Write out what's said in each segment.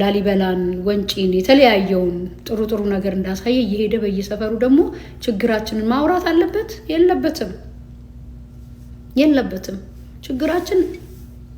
ላሊበላን ወንጪን የተለያየውን ጥሩ ነገር እንዳሳየ እየሄደ በየሰፈሩ ደግሞ ችግራችንን ማውራት አለበት የለበትም ችግራችን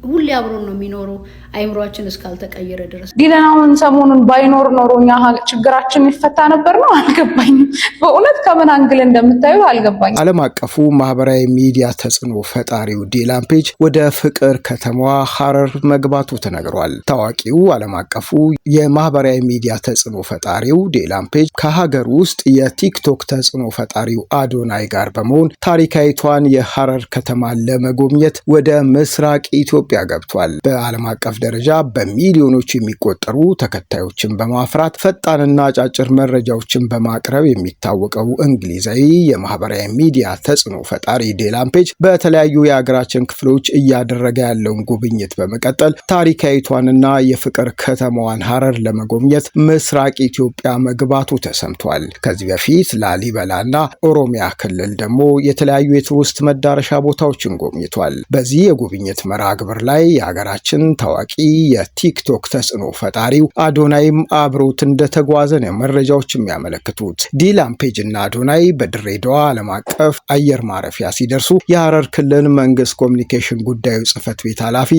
ሁሌ አብሮን ነው የሚኖረው አይምሮአችን እስካልተቀየረ ድረስ ዲለናውን ሰሞኑን ባይኖር ኖሮኛ ችግራችን ይፈታ ነበር ነው አልገባኝም በእውነት ከምን አንግል እንደምታዩ አልገባኝም ዓለም አቀፉ ማህበራዊ ሚዲያ ተጽዕኖ ፈጣሪው ዲላን ፔጅ ወደ ፍቅር ከተማዋ ሐረር መግባቱ ተነግሯል ታዋቂው ዓለም አቀፉ የማህበራዊ ሚዲያ ተጽዕኖ ፈጣሪው ዲላን ፔጅ ከሀገር ውስጥ የቲክቶክ ተጽዕኖ ፈጣሪው አዶናይ ጋር በመሆን ታሪካዊቷን የሐረር ከተማ ለመጎብኘት ወደ ምስራቅ ኢትዮጵያ ገብቷል በዓለም አቀፍ ደረጃ በሚሊዮኖች የሚቆጠሩ ተከታዮችን በማፍራት ፈጣንና አጫጭር መረጃዎችን በማቅረብ የሚታወቀው እንግሊዛዊ የማህበራዊ ሚዲያ ተጽዕኖ ፈጣሪ ዲላን ፔጅ በተለያዩ የሀገራችን ክፍሎች እያደረገ ያለውን ጉብኝት በመቀጠል ታሪካዊቷንና የፍቅር ከተማዋን ሐረር ለመጎብኘት ምስራቅ ኢትዮጵያ መግባቱ ተሰምቷል ከዚህ በፊት ላሊበላና ኦሮሚያ ክልል ደግሞ የተለያዩ የቱሪስት መዳረሻ ቦታዎችን ጎብኝቷል በዚህ የጉብኝት መርሃ ግብር ላይ የሀገራችን ታዋቂ የቲክቶክ ተጽዕኖ ፈጣሪው አዶናይም አብሮት እንደተጓዘ ነው መረጃዎች የሚያመለክቱት ዲላን ፔጅ እና አዶናይ በድሬዳዋ ዓለም አቀፍ አየር ማረፊያ ሲደርሱ የሐረር ክልል መንግስት ኮሚኒኬሽን ጉዳዮች ጽህፈት ቤት ኃላፊ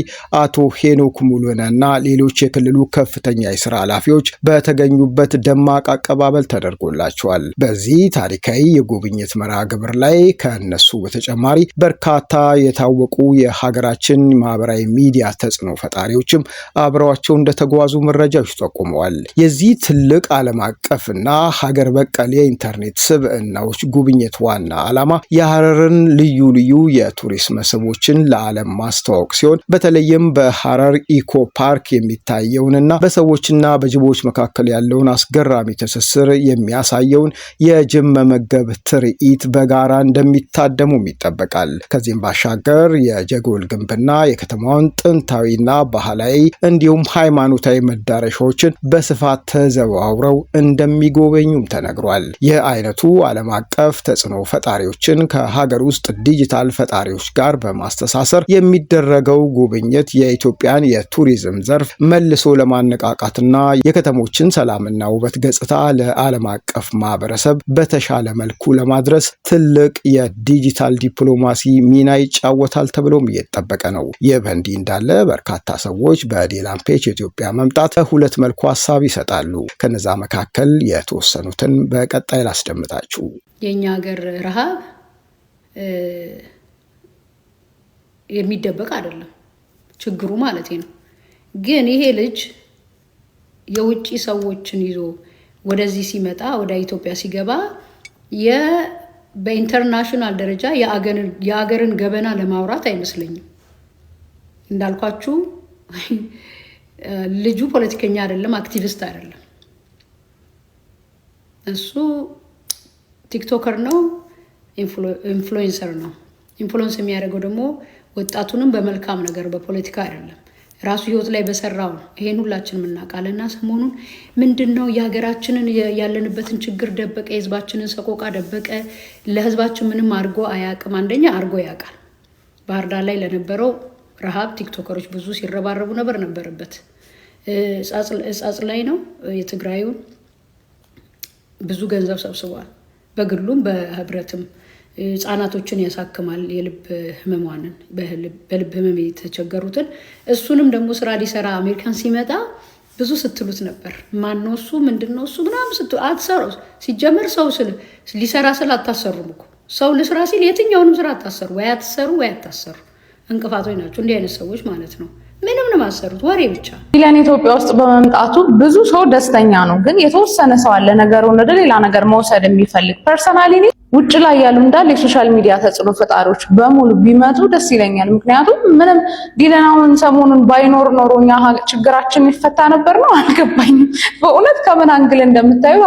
አቶ ሄኖክ ሙሉነህና ሌሎች የክልሉ ከፍተኛ የሥራ ኃላፊዎች በተገኙበት ደማቅ አቀባበል ተደርጎላቸዋል በዚህ ታሪካዊ የጉብኝት መርሃ ግብር ላይ ከነሱ በተጨማሪ በርካታ የታወቁ የሀገራችን ማህበራዊ ሚዲያ ተጽዕኖ ፈጣሪዎችም አብረዋቸው እንደተጓዙ መረጃዎች ጠቁመዋል የዚህ ትልቅ ዓለም አቀፍና ሀገር በቀል የኢንተርኔት ስብዕናዎች ጉብኝት ዋና ዓላማ የሐረርን ልዩ የቱሪስት መስህቦችን ለዓለም ማስተዋወቅ ሲሆን በተለይም በሐረር ኢኮ ፓርክ የሚታየውንና በሰዎችና በጅቦች መካከል ያለውን አስገራሚ ትስስር የሚያሳየውን የጅብ መመገብ ትርኢት በጋራ እንደሚታደሙም ይጠበቃል ከዚህም ባሻገር የጀጎል ግንብና የከተማውን ጥንታዊና ባህላዊ እንዲሁም ሃይማኖታዊ መዳረሻዎችን በስፋት ተዘዋውረው እንደሚጎበኙም ተነግሯል የአይነቱ ዓለም አቀፍ ተጽዕኖ ፈጣሪዎችን ከሀገር ውስጥ ዲጂታል ፈጣሪዎች ጋር በማስተሳሰር የሚደረገው ጉብኝት የኢትዮጵያን የቱሪዝም ዘርፍ መልሶ ለማነቃቃትና የከተሞችን ሰላምና ውበት ገጽታ ለዓለም አቀፍ ማህበረሰብ በተሻለ መልኩ ለማድረስ ትልቅ የዲጂታል ዲፕሎማሲ ሚና ይጫወታል ተብሎም እየተጠበቀ ነው የበንዲ እንዳለ በርካታ ሰዎች በዲላን ፔጅ ኢትዮጵያ መምጣት ሁለት መልኩ ሐሳብ ይሰጣሉ ከነዛ መካከል የተወሰኑትን በቀጣይ ላስደምጣችሁ የኛ ሀገር ረሃብ የሚደበቅ አይደለም ችግሩ ማለት ነው ግን ይሄ ልጅ የውጪ ሰዎችን ይዞ ወደዚህ ሲመጣ ወደ ኢትዮጵያ ሲገባ በኢንተርናሽናል ደረጃ የአገርን ገበና ለማውራት አይመስለኝም እንዳልኳችሁ ልጁ ፖለቲከኛ አይደለም አክቲቪስት አይደለም እሱ ቲክቶከር ነው ኢንፍሉዌንሰር ነው ኢንፍሉዌንስ የሚያደርገው ደግሞ ወጣቱንም በመልካም ነገር በፖለቲካ አይደለም ራሱ ህይወት ላይ በሰራው ይሄን ሁላችንም እናውቃለና ሰሞኑን ምንድነው የሀገራችንን ያለንበትን ችግር ደበቀ የህዝባችንን ሰቆቃ ደበቀ ለህዝባችን ምንም አርጎ አያቅም አንደኛ አርጎ ያውቃል ባህር ዳር ላይ ለነበረው ረሃብ ቲክቶከሮች ብዙ ሲረባረቡ ነበረበት እጻጽ ላይ ነው የትግራዩን ብዙ ገንዘብ ሰብስቧል በግሉም በህብረትም ህፃናቶችን ያሳክማል የልብ ህመማንን በልብ ህመም የተቸገሩትን እሱንም ደግሞ ስራ ሊሰራ አሜሪካን ሲመጣ ብዙ ስትሉት ነበር ማነው እሱ ምንድነው እሱ ምናምን ስትሉ አትሰሩ ሲጀመር ሰው ሊሰራ አታሰሩም እኮ ሰው ለስራ ሲል የትኛውንም ስራ አታሰሩ ወይ አታሰሩ እንቅፋቶች ናቸው እንዲህ አይነት ሰዎች ማለት ነው ምንም ነው ማሰሩት ወሬ ብቻ ዲላን ኢትዮጵያ ውስጥ በመምጣቱ ብዙ ሰው ደስተኛ ነው ግን የተወሰነ ሰው አለ ነገሩን ወደ ሌላ ነገር መውሰድ የሚፈልግ ፐርሰናሊ ውጭ ላይ ያሉ እንዳለ የሶሻል ሚዲያ ተጽዕኖ ፈጣሪዎች በሙሉ ቢመጡ ደስ ይለኛል ምክንያቱም ምንም ዲለናውን ሰሞኑን ባይኖር ኖሮኛ ችግራችን ይፈታ ነበር ነው አልገባኝም በእውነት ከምን አንግል እንደምታዩ